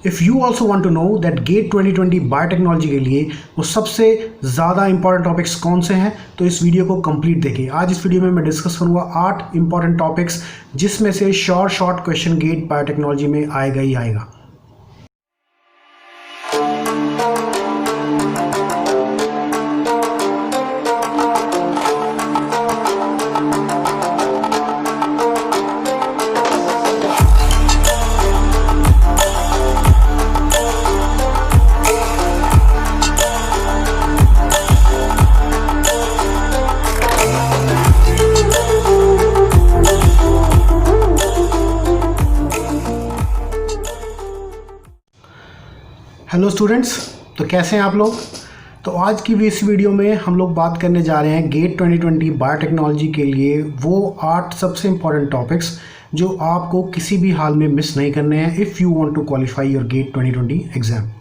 If you also want to know that GATE 2020 biotechnology के लिए वो सबसे ज़्यादा इंपॉर्टेंट टॉपिक्स कौन से हैं, तो इस वीडियो को कंप्लीट देखिए। आज इस वीडियो में मैं डिस्कस करूँगा 8 इंपॉर्टेंट टॉपिक्स, जिसमें से शॉर्ट क्वेश्चन गेट बायोटेक्नोलॉजी में आएगा ही आएगा। हेलो स्टूडेंट्स, तो कैसे हैं आप लोग। तो आज की भी इस वीडियो में हम लोग बात करने जा रहे हैं गेट 2020 बायोटेक्नोलॉजी के लिए वो 8 सबसे इम्पॉर्टेंट टॉपिक्स जो आपको किसी भी हाल में मिस नहीं करने हैं if you want to qualify your GATE 2020 exam.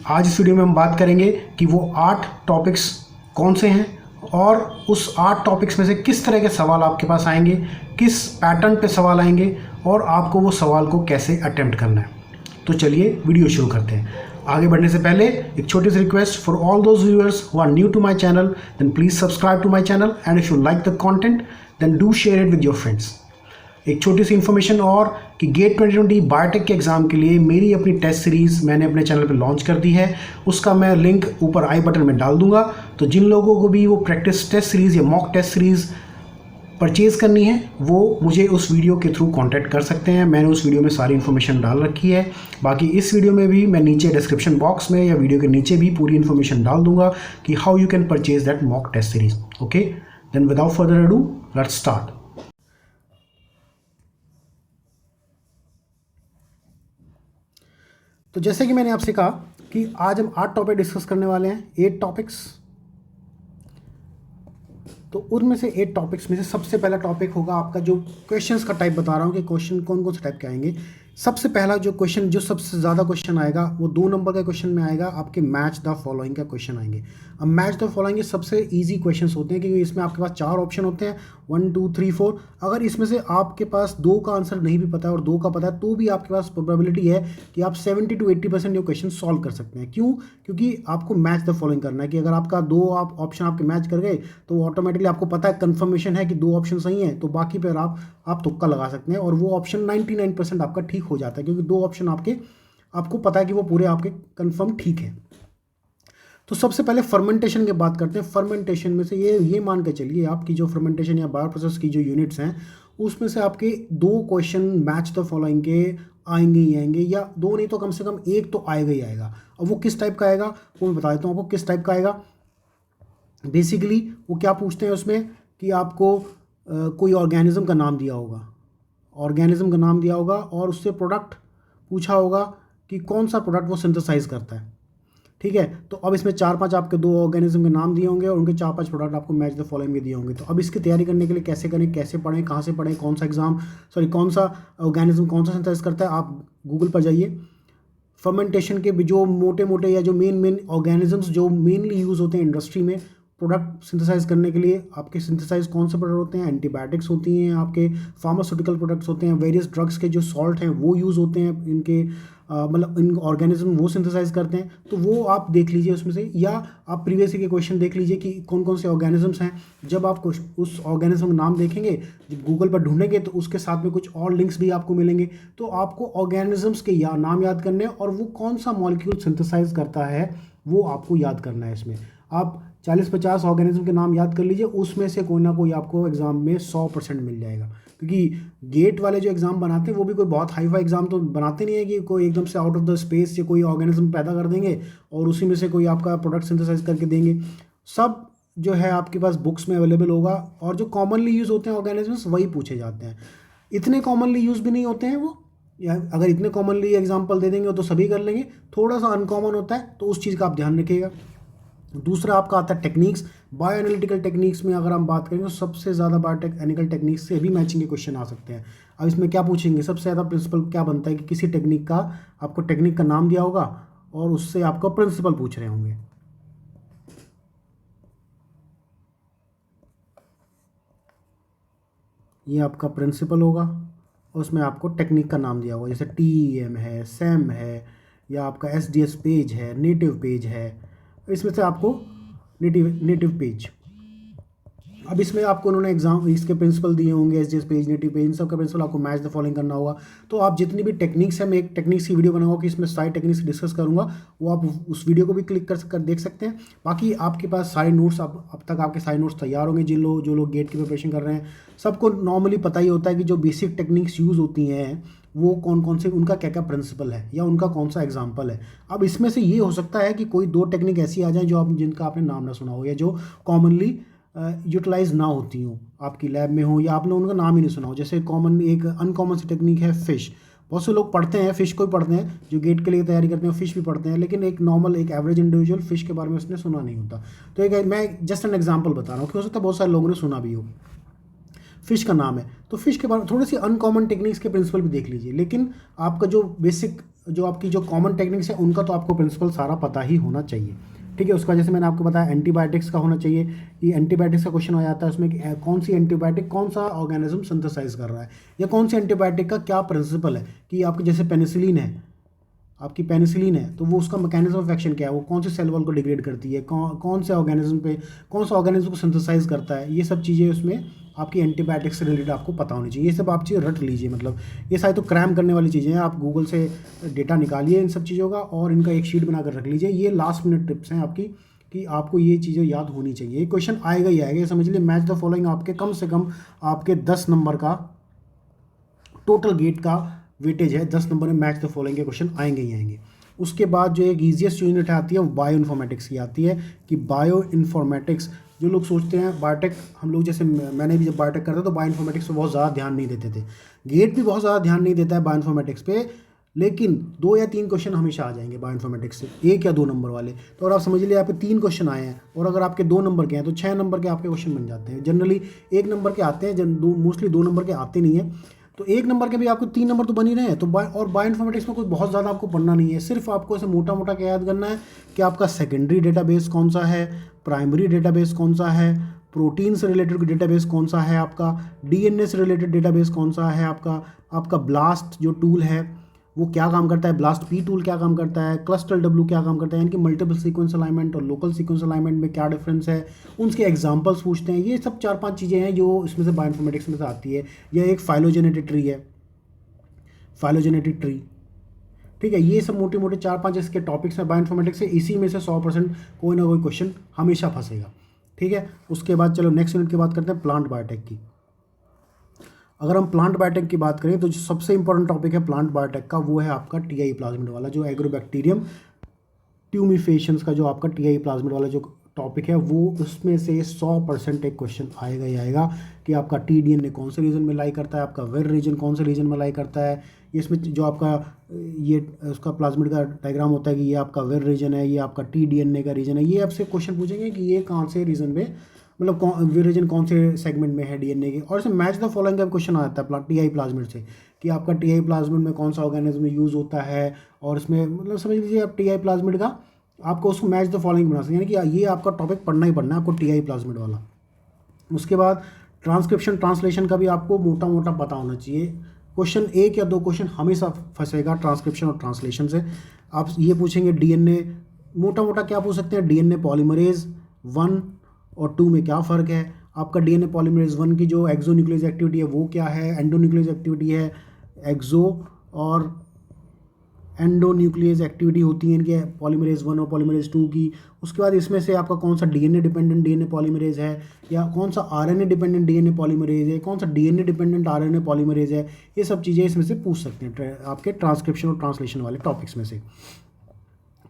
आज इस वीडियो में हम बात करेंगे कि वो 8 टॉपिक्स कौन से हैं और उस 8 टॉपिक्स में से किस तरह के सवाल आपके पास आएंगे, किस पैटर्न पे सवाल आएंगे और आपको वो सवाल को कैसे अटेम्प्ट करना है। तो चलिए वीडियो शुरू करते हैं। आगे बढ़ने से पहले एक छोटी सी request for all those viewers who are new to my channel, then please subscribe to my channel and if you like the content then do share it with your friends. एक छोटी सी इन्फॉर्मेशन और कि gate 2020 biotech के exam के लिए मेरी अपनी test series मैंने अपने चैनल पर लॉन्च कर दी है। उसका मैं लिंक ऊपर आई बटन में डाल दूंगा। तो जिन लोगों को भी वो प्रैक्टिस टेस्ट सीरीज़ या मॉक टेस्ट सीरीज़ परचेज़ करनी है वो मुझे उस वीडियो के थ्रू कांटेक्ट कर सकते हैं। मैंने उस वीडियो में सारी इन्फॉर्मेशन डाल रखी है। बाकी इस वीडियो में भी मैं नीचे डिस्क्रिप्शन बॉक्स में या वीडियो के नीचे भी पूरी इन्फॉर्मेशन डाल दूंगा कि how you can purchase that mock test series. Okay, then without further ado let's start. तो जैसे कि मैंने आपसे कहा कि आज हम 8 टॉपिक डिस्कस करने वाले हैं, 8 टॉपिक्स। तो उनमें से 8 टॉपिक्स में से सबसे पहला टॉपिक होगा आपका, जो क्वेश्चंस का टाइप बता रहा हूँ कि क्वेश्चन कौन कौन से टाइप के आएंगे। सबसे पहला जो क्वेश्चन, जो सबसे ज़्यादा क्वेश्चन आएगा वो 2 नंबर का क्वेश्चन में आएगा, आपके मैच द फॉलोइंग का क्वेश्चन आएंगे। अब मैच द फॉलोइंग के सबसे ईजी क्वेश्चन होते हैं क्योंकि इसमें आपके पास 4 ऑप्शन होते हैं, 1 2 3 4। अगर इसमें से आपके पास 2 का आंसर नहीं भी पता है और 2 का पता है तो भी आपके पास प्रोबेबिलिटी है कि आप 70 to 80% ये क्वेश्चन सॉल्व कर सकते हैं। क्यों? क्योंकि आपको मैच द फॉलोइंग करना है कि अगर आपका 2 ऑप्शन आपके मैच कर गए तो ऑटोमेटिकली आपको पता है, कंफर्मेशन है कि 2 ऑप्शन सही हैं, तो बाकी पर आप तुक्का लगा सकते हैं और वो ऑप्शन 99% आपका ठीक हो जाता है क्योंकि 2 ऑप्शन आपको पता है कि वो पूरे आपके कंफर्म ठीक है। तो सबसे पहले फर्मेंटेशन की बात करते हैं। फर्मेंटेशन में से ये मान के चलिए आपकी जो फर्मेंटेशन या बायो प्रोसेस की जो यूनिट्स हैं उसमें से आपके 2 क्वेश्चन मैच द फॉलोइंग के आएंगे ही आएंगे, या 2 नहीं तो कम से कम 1 तो आएगा ही आएगा। अब वो किस टाइप का आएगा वो मैं बता देता हूँ आपको किस टाइप का आएगा। बेसिकली वो क्या पूछते हैं उसमें कि आपको कोई ऑर्गेनिज्म का नाम दिया होगा, और उससे प्रोडक्ट पूछा होगा कि कौन सा प्रोडक्ट वो सिंथेसाइज करता है। ठीक है, तो अब इसमें 4-5 आपके 2 ऑर्गेनिज्म के नाम दिए होंगे और उनके 4-5 प्रोडक्ट आपको मैच द फॉलोइंग में दिए होंगे। तो अब इसकी तैयारी करने के लिए कैसे करें, कैसे पढ़ें, कहाँ से पढ़ें, कौन सा ऑर्गेनिज्म कौन सा सिंथेसाइज करता है, आप गूगल पर जाइए। फर्मेंटेशन के जो मोटे मोटे या जो मेन ऑर्गेनिजम्स जो मेनली यूज़ होते हैं इंडस्ट्री में प्रोडक्ट सिंथेसाइज करने के लिए, आपके सिंथेसाइज कौन से प्रोडक्ट होते हैं, एंटीबायोटिक्स होती हैं, आपके फार्मास्यूटिकल प्रोडक्ट्स होते हैं, वेरियस ड्रग्स के जो सॉल्ट हैं वो यूज़ होते हैं इनके, मतलब इन ऑर्गेनिज्म वो सिंथेसाइज करते हैं। तो वो आप देख लीजिए उसमें से, या आप प्रीवियस के क्वेश्चन देख लीजिए कि कौन कौन से ऑर्गेनिजम्स हैं। जब आप उस ऑर्गेनिज्म का नाम देखेंगे, जब गूगल पर ढूंढेंगे तो उसके साथ में कुछ और लिंक्स भी आपको मिलेंगे। तो आपको ऑर्गेनिजम्स के नाम याद करने और वो कौन सा मॉलिक्यूल सिंथेसाइज करता है वो आपको याद करना है। इसमें आप 40-50 ऑर्गेनिज्म के नाम याद कर लीजिए, उसमें से कोई ना कोई आपको एग्जाम में 100% मिल जाएगा। क्योंकि गेट वाले जो एग्ज़ाम बनाते हैं वो भी कोई बहुत हाई फाई एग्ज़ाम तो बनाते नहीं है कि कोई एकदम से आउट ऑफ द स्पेस से कोई ऑर्गेनिज्म पैदा कर देंगे और उसी में से कोई आपका प्रोडक्ट सिंथेसाइज करके देंगे। सब जो है आपके पास बुक्स में अवेलेबल होगा और जो कॉमनली यूज़ होते हैं ऑर्गेनिजम्स वही पूछे जाते हैं। इतने कॉमनली यूज़ भी नहीं होते हैं वो, या अगर इतने कॉमनली एग्जाम्पल दे देंगे तो सभी कर लेंगे, थोड़ा सा अनकॉमन होता है तो उस चीज़ का आप ध्यान रखिएगा। दूसरा आपका आता है टेक्निक्स। बायो एनालिटिकल टेक्निक्स में अगर हम बात करें तो सबसे ज़्यादा बायोटेक्निकल टेक्निक्स से भी मैचिंग के क्वेश्चन आ सकते हैं। अब इसमें क्या पूछेंगे, सबसे ज़्यादा प्रिंसिपल क्या बनता है कि किसी टेक्निक का आपको टेक्निक का नाम दिया होगा और उससे आपको प्रिंसिपल पूछ रहे होंगे। ये आपका प्रिंसिपल होगा और उसमें आपको टेक्निक का नाम दिया होगा, जैसे TEM है, SEM है, या आपका SDS पेज है, नेटिव पेज है। इसमें से आपको नेटिव पेज, अब इसमें आपको उन्होंने एग्जाम इसके प्रिंसिपल दिए होंगे, SDS पेज, नेटिव पेज, इन सब का प्रिंसिपल आपको मैच द फॉलोइंग करना होगा। तो आप जितनी भी टेक्निक्स है, मैं एक टेक्निक्स की वीडियो बनाऊंगा कि इसमें सारी टेक्निक्स डिस्कस करूंगा, वो आप उस वीडियो को भी क्लिक कर देख सकते हैं। बाकी आपके पास सारे नोट्स, अब तक आपके सारे नोट्स तैयार होंगे। जो लोग गेट की प्रिपरेशन कर रहे हैं, सबको नॉर्मली पता ही होता है कि जो बेसिक टेक्निक्स यूज़ होती हैं वो कौन कौन से, उनका क्या क्या प्रिंसिपल है या उनका कौन सा एग्जाम्पल है। अब इसमें से ये हो सकता है कि कोई 2 टेक्निक ऐसी आ जाए जिनका आपने नाम ना सुना हो, या जो कॉमनली यूटिलाइज ना होती हो, आपकी लैब में हो, या आपने उनका नाम ही नहीं सुना हो। जैसे कॉमन एक अनकॉमन सी टेक्निक है फिश। बहुत से लोग पढ़ते हैं, फ़िश को ही पढ़ते हैं, जो गेट के लिए तैयारी करते हैं फ़िश भी पढ़ते हैं, लेकिन एक नॉर्मल एक एवरेज इंडिविजुअल फ़िश के बारे में उसने सुना नहीं होता। तो एक मैं जस्ट एन एग्जांपल बता रहा हूँ कि हो सकता है बहुत सारे लोगों ने सुना भी हो। फ़िश का नाम है, तो फ़िश के बारे में थोड़ी सी अनकॉमन टेक्निक्स के प्रिंसिपल भी देख लीजिए, लेकिन आपका जो बेसिक, जो आपकी जो कॉमन टेक्निक्स है, उनका तो आपको प्रिंसिपल सारा पता ही होना चाहिए। ठीक है, उसका जैसे मैंने आपको बताया एंटीबायोटिक्स का होना चाहिए। ये एंटीबायोटिक्स का क्वेश्चन आ जाता है उसमें कि कौन सी एंटीबायोटिक कौन सा ऑर्गेनिज्म सिंथेसाइज कर रहा है, या कौन सी एंटीबायोटिक का क्या प्रिंसिपल है। कि आपकी जैसे पेनिसिलिन है, आपकी पेनिसिलिन है, तो वो उसका मैकेनिज्म ऑफ एक्शन क्या है, वो कौन से सेल वॉल को डिग्रेड करती है, कौन से ऑर्गेनिज्म पे, कौन सा ऑर्गेनिज्म को सिंथेसाइज करता है। ये सब चीज़ें उसमें आपकी एंटीबायोटिक्स से रिलेटेड आपको पता होनी चाहिए। ये सब आप चीज़ें रट लीजिए, मतलब ये सारी तो क्रैम करने वाली चीज़ें हैं। आप गूगल से डेटा निकालिए इन सब चीज़ों का और इनका एक शीट बना कर रख लीजिए। ये लास्ट मिनट टिप्स हैं आपकी, कि आपको ये चीज़ें याद होनी चाहिए। ये क्वेश्चन आएगा ही आएगा, ये समझ लीजिए। मैच द फॉलोइंग आपके कम से कम आपके 10 नंबर का टोटल गेट का वेटेज है। 10 नंबर में मैच द फॉलोइंग के क्वेश्चन आएंगे ही आएंगे। उसके बाद जो एक ईजिएस्ट यूनिट आती है वो बायो इन्फॉर्मेटिक्स की आती है। कि बायो इन्फॉर्मेटिक्स, जो लोग सोचते हैं बायोटेक, हम लोग जैसे मैंने भी जब बायोटेक करता तो बायो इन्फॉर्मेटिक्स पे बहुत ज़्यादा ध्यान नहीं देते थे। गेट भी बहुत ज़्यादा ध्यान नहीं देता है बायो इन्फॉर्मेटिक्स पे, लेकिन 2 या 3 क्वेश्चन हमेशा आ जाएंगे बायो इन्फॉर्मेटिक्स से, 1 या 2 नंबर वाले। तो और आप समझ लीजिए आपके 3 क्वेश्चन आए हैं, और अगर आपके 2 नंबर के हैं तो 6 नंबर के आपके क्वेश्चन बन जाते हैं। जनरली 1 नंबर के आते हैं, मोस्टली 2 नंबर के आते नहीं है। तो 1 नंबर के भी आपको 3 नंबर तो बन ही रहे हैं। तो बायो इन्फॉर्मेटिक्स में कोई बहुत ज़्यादा आपको पढ़ना नहीं है, सिर्फ आपको ऐसे मोटा मोटा क्या याद करना है कि आपका सेकेंडरी डेटाबेस कौन सा है, प्राइमरी डेटाबेस कौन सा है, प्रोटीन से रिलेटेड डेटाबेस कौन सा है आपका, DNA से रिलेटेड डेटाबेस कौन सा है आपका ब्लास्ट जो टूल है वो क्या काम करता है, ब्लास्ट P टूल क्या काम करता है, क्लस्टर W क्या काम करता है, यानी कि मल्टीपल सीक्वेंस अलाइनमेंट और लोकल सीक्वेंस अलाइनमेंट में क्या डिफरेंस है, उनके एग्जांपल्स पूछते हैं। ये सब 4-5 चीज़ें हैं जो इसमें से बायोइन्फॉर्मेटिक्स में से आती है। या एक फाइलोजेनेटिक ट्री है, फाइलोजेनेटिक ट्री, ठीक है। ये सब मोटे मोटे 4-5 इसके टॉपिक्स हैं बायोइन्फॉर्मेटिक्स से। इसी में से 100% कोई ना कोई क्वेश्चन हमेशा फंसेगा, ठीक है। उसके बाद चलो नेक्स्ट यूनिट की बात करते हैं, प्लांट बायोटेक की। अगर हम प्लांट बायोटेक की बात करें तो जो सबसे इंपॉर्टेंट टॉपिक है प्लांट बायोटेक का, वो है आपका TI प्लाज्मिड वाला, जो एग्रोबैक्टीरियम ट्यूमिफेशंस का जो आपका TI प्लाज्मिड वाला जो टॉपिक है, वो उसमें से 100% एक क्वेश्चन आएगा ही आएगा कि आपका TDNA कौन से रीजन में लाई करता है, आपका वेर रीजन कौन से रीजन में लाई करता है। इसमें जो आपका ये उसका प्लाज्मिड का डायग्राम होता है कि ये आपका वेर रीजन है, ये आपका TDNA का रीजन है। ये आपसे क्वेश्चन पूछेंगे कि ये कौन से रीजन में, मतलब वेर रीजन कौन से सेगमेंट में है DNA के। और इसमें मैच द फॉलोइंग का क्वेश्चन आ जाता है TI प्लाज्मिड से, कि आपका TI प्लाज्मिड में कौन सा ऑर्गेनिज्म यूज़ होता है। और इसमें मतलब समझ लीजिए आप TI प्लाज्मिड का आपको उसको मैच द फॉलोइंग बना सकते हैं, यानी कि ये आपका टॉपिक पढ़ना ही पढ़ना है आपको TI प्लाज्मिड वाला। उसके बाद ट्रांसक्रिप्शन ट्रांसलेशन का भी आपको मोटा मोटा पता होना चाहिए। क्वेश्चन 1 या 2 क्वेश्चन हमेशा फंसेगा ट्रांसक्रिप्शन और ट्रांसलेशन से। आप ये पूछेंगे DNA, मोटा मोटा क्या पूछ सकते हैं, DNA पॉलीमरेज 1 और 2 में क्या फ़र्क है, आपका DNA पॉलीमरेज 1 की जो एक्सो न्यूक्लियस एक्टिविटी है वो क्या है, एंडो न्यूक्लियस एक्टिविटी है, एक्सो और एंडो न्यूक्लियस एक्टिविटी होती है इनके पॉलीमरेज 1 और पॉलीमरेज 2 की। उसके बाद इसमें से आपका कौन सा DNA डिपेंडेंट DNA पॉलीमरेज है, या कौन सा RNA डिपेंडेंट DNA पॉलीमरेज है, कौन सा DNA डिपेंडेंट RNA पॉलीमरेज है। ये सब चीज़ें इसमें से पूछ सकते हैं आपके ट्रांसक्रिप्शन और ट्रांसलेशन वाले टॉपिक्स में से,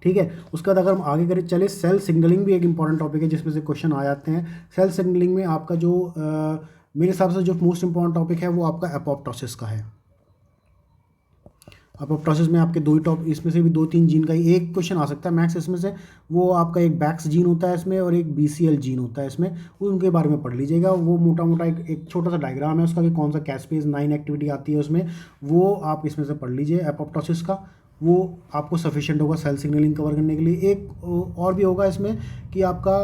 ठीक है। उसके बाद अगर हम आगे करें चले, सेल सिग्नलिंग भी एक इंपॉर्टेंट टॉपिक है जिसमें से क्वेश्चन आ जाते हैं। सेल सिग्नलिंग में आपका जो मेरे हिसाब से जो मोस्ट इंपॉर्टेंट टॉपिक है वो आपका एपोप्टोसिस का है। एपोप्टोसिस में आपके 2 ही टॉप, इसमें से भी 2-3 जीन का ही एक क्वेश्चन आ सकता है मैक्स इसमें से। वो आपका एक बैक्स जीन होता है इसमें और एक BCL जीन होता है इसमें, उनके बारे में पढ़ लीजिएगा। वो मोटा मोटा एक छोटा सा डायग्राम है उसका कि कौन सा कैस्पेज 9 एक्टिविटी आती है उसमें, वो आप इसमें से पढ़ लीजिए एपोप्टोसिस का। वो आपको सफिशिएंट होगा सेल सिग्नलिंग कवर करने के लिए। एक और भी होगा इसमें कि आपका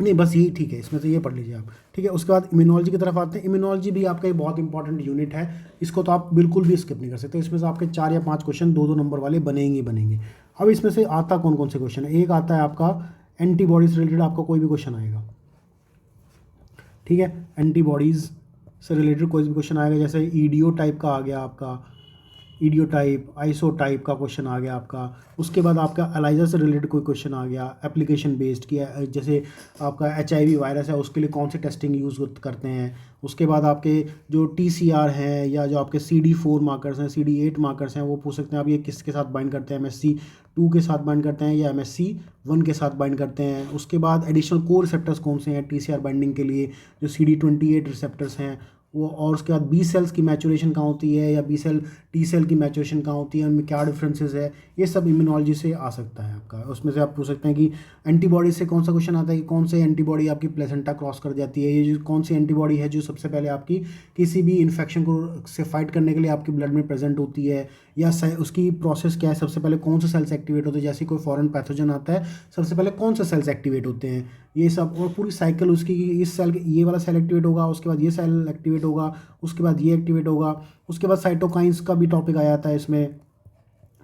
नहीं बस यही ठीक है, इसमें से ये पढ़ लीजिए आप, ठीक है। उसके बाद इम्यूनोलॉजी की तरफ आते हैं। इम्यूनोलॉजी भी आपका एक बहुत इंपॉर्टेंट यूनिट है, इसको तो आप बिल्कुल भी स्किप नहीं कर सकते। इसमें से आपके 4 या 5 क्वेश्चन 2-2 नंबर वाले बनेंगे ही बनेंगे। अब इसमें से आता कौन कौन से क्वेश्चन है, एक आता है आपका एंटीबॉडीज रिलेटेड, आपका कोई भी क्वेश्चन आएगा, ठीक है। एंटीबॉडीज़ से रिलेटेड कोई भी क्वेश्चन आएगा, जैसे ईडीओ टाइप का आ गया आपका, ईडियो टाइप, आइसो टाइप का क्वेश्चन आ गया आपका। उसके बाद आपका एलाइजा से रिलेटेड कोई क्वेश्चन आ गया, एप्लीकेशन बेस्ड किया, जैसे आपका HIV वायरस है उसके लिए कौन से टेस्टिंग यूज़ करते हैं। उसके बाद आपके जो TCR हैं या जो आपके CD4 मार्कर्स हैं, CD8 मार्कर्स हैं, वो पूछ सकते हैं आप ये किसके साथ बाइंड करते हैं, MSC2 के साथ बाइंड करते हैं या MSC1 के साथ बाइंड करते हैं। उसके बाद एडिशनल कोर रिसेप्टर्स कौन से हैं TCR बाइंडिंग के लिए, जो CD28 रिसेप्टर्स हैं वो। और उसके बाद बी सेल्स की मैचुरेशन कहाँ होती है, या टी सेल की मैचुरेशन कहाँ होती है, उनमें क्या डिफरेंसेस है, ये सब इम्यूनोलॉजी से आ सकता है आपका। उसमें से आप पूछ सकते हैं कि एंटीबॉडी से कौन सा क्वेश्चन आता है कि कौन से एंटीबॉडी आपकी प्लेसेंटा क्रॉस कर जाती है, ये जो कौन सी एंटीबॉडी है जो सबसे पहले आपकी किसी भी इन्फेक्शन को से फाइट करने के लिए आपके ब्लड में प्रेजेंट होती है, या उसकी प्रोसेस क्या है, सबसे पहले कौन से सेल्स एक्टिवेट होते हैं, जैसे कोई फॉरेन पैथोजन आता है सबसे पहले कौन से सेल्स एक्टिवेट होते हैं, ये सब। और पूरी साइकिल उसकी, इस सेल ये वाला सेल एक्टिवेट होगा, उसके बाद ये सेल एक्टिवेट होगा, उसके बाद ये एक्टिवेट होगा। उसके बाद साइटोकाइंस का भी टॉपिक आ जाता है इसमें।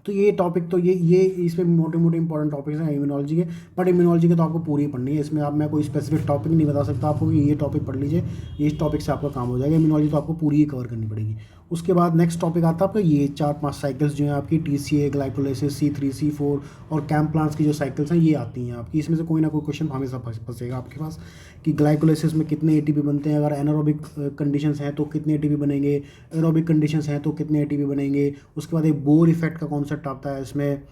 तो ये टॉपिक तो ये इसमें मोटे मोटे इंपॉर्टेंट टॉपिक्स हैं इम्यूनोलॉजी के। बट इम्यूनोलॉजी के तो आपको पूरी पढ़नी है, इसमें आप मैं कोई स्पेसिफिक टॉपिक नहीं बता सकता आपको कि ये टॉपिक पढ़ लीजिए, ये टॉपिक से आपका काम हो जाएगा। इम्यूनोलॉजी तो आपको पूरी ही कवर करनी पड़ेगी। उसके बाद नेक्स्ट टॉपिक आता है आपका ये 4-5 साइकिल्स जो हैं आपकी, TCA, ग्लाइकोलाइसिस, C3, C4 और कैम्प प्लांट्स की जो साइकिल्स हैं ये आती हैं आपकी। इसमें से कोई ना कोई क्वेश्चन हमेशा फंसेगा आपके पास कि ग्लाइकोलाइसिस में कितने ATP बनते हैं, अगर एनारोबिक कंडीशंस हैं तो कितने ATP बनेंगे, एरोबिक कंडीशंस हैं तो कितने ATP बनेंगे। उसके बाद एक बोर इफेक्ट का कॉन्सेप्ट आता है इसमें,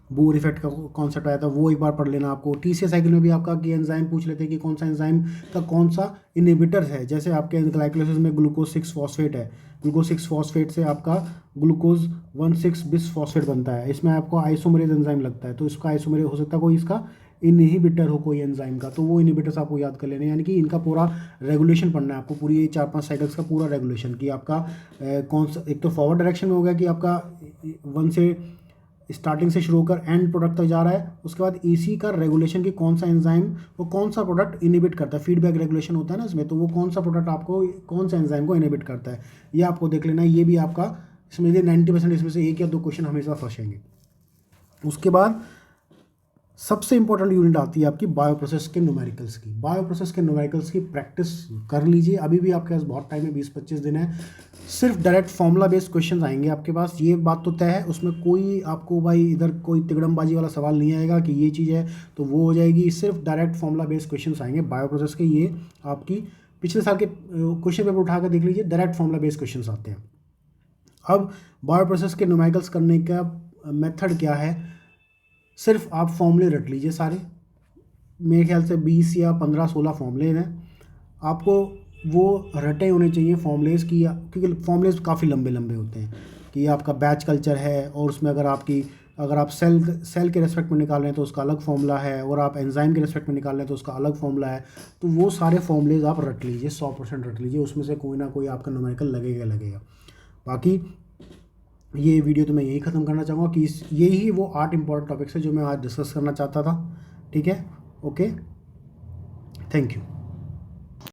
बोर इफेक्ट का कॉन्सेप्ट आया था, वो एक बार पढ़ लेना आपको। TCA साइकिल में भी आपका कि एंजाइम पूछ लेते हैं कि कौन सा एंजाइम का कौन सा इनहिबिटर है, जैसे आपके ग्लाइकोलाइसिस में ग्लूकोज 6 फॉस्फेट है, ग्लूकोज 6 फॉस्फेट से आपका ग्लूकोज 1,6 बिस फॉस्फेट बनता है, इसमें आपको आइसोमरेज एंजाइम लगता है, तो इसका आइसोमरेज हो सकता है कोई इसका इनहिबिटर हो कोई एंजाइम का, तो वो इनहिबिटर्स आपको याद कर लेने, यानी कि इनका पूरा रेगुलेशन पढ़ना है आपको, पूरी ये 4-5 साइकिल्स का पूरा रेगुलेशन कि आपका कौन सा, एक तो फॉरवर्ड डायरेक्शन में हो गया कि आपका 1 से स्टार्टिंग से शुरू होकर एंड प्रोडक्ट तक जा रहा है। उसके बाद इसी का रेगुलेशन कि कौन सा एंजाइम वो कौन सा प्रोडक्ट इनहिबिट करता है, फीडबैक रेगुलेशन होता है ना इसमें, तो वो कौन सा प्रोडक्ट आपको कौन सा एंजाइम को इनहिबिट करता है, ये आपको देख लेना है। ये भी आपका इसमें 90% इसमें से 1 या 2 क्वेश्चन हमेशा फंसेंगे। उसके बाद सबसे इंपॉर्टेंट यूनिट आती है आपकी बायोप्रोसेस के न्यूमेरिकल्स की। बायोप्रोसेस के न्यूमेरिकल्स की प्रैक्टिस कर लीजिए, अभी भी आपके पास बहुत टाइम है, 20-25 दिन है। सिर्फ डायरेक्ट फॉर्मूला बेस्ड क्वेश्चन आएंगे आपके पास, ये बात तो तय है। उसमें कोई आपको भाई इधर कोई तिगड़मबाजी वाला सवाल नहीं आएगा कि ये चीज़ है तो वो हो जाएगी, सिर्फ डायरेक्ट फॉर्मूला बेस्ड क्वेश्चन आएंगे बायोप्रोसेस के। ये आपकी पिछले साल के क्वेश्चन पेपर उठा कर देख लीजिए, डायरेक्ट फॉर्मूला बेस्ड क्वेश्चन आते हैं। अब बायोप्रोसेस के न्यूमेरिकल्स करने का मेथड क्या है, सिर्फ आप फॉर्मूले रट लीजिए सारे, मेरे ख्याल से 20 या 15-16 फॉर्मूले हैं आपको, वो रटे होने चाहिए फॉर्मूलेज़ की, क्योंकि फॉर्मूलेज़ काफ़ी लंबे लंबे होते हैं कि आपका बैच कल्चर है और उसमें अगर आप सेल के रेस्पेक्ट में निकाल रहे हैं तो उसका अलग फॉर्मूला है, और आप एंजाइम के रेस्पेक्ट में निकाल रहे हैं तो उसका अलग फॉर्मूला है। तो वो सारे फॉर्मूलेज़ आप रट लीजिए, 100% रट लीजिए, उसमें से कोई ना कोई आपका न्यूमेरिकल लगेगा। बाकी ये वीडियो तो मैं यही ख़त्म करना चाहूँगा कि यही वो 8 इंपॉर्टेंट टॉपिक्स है जो मैं आज डिस्कस करना चाहता था, ठीक है। Okay, thank you.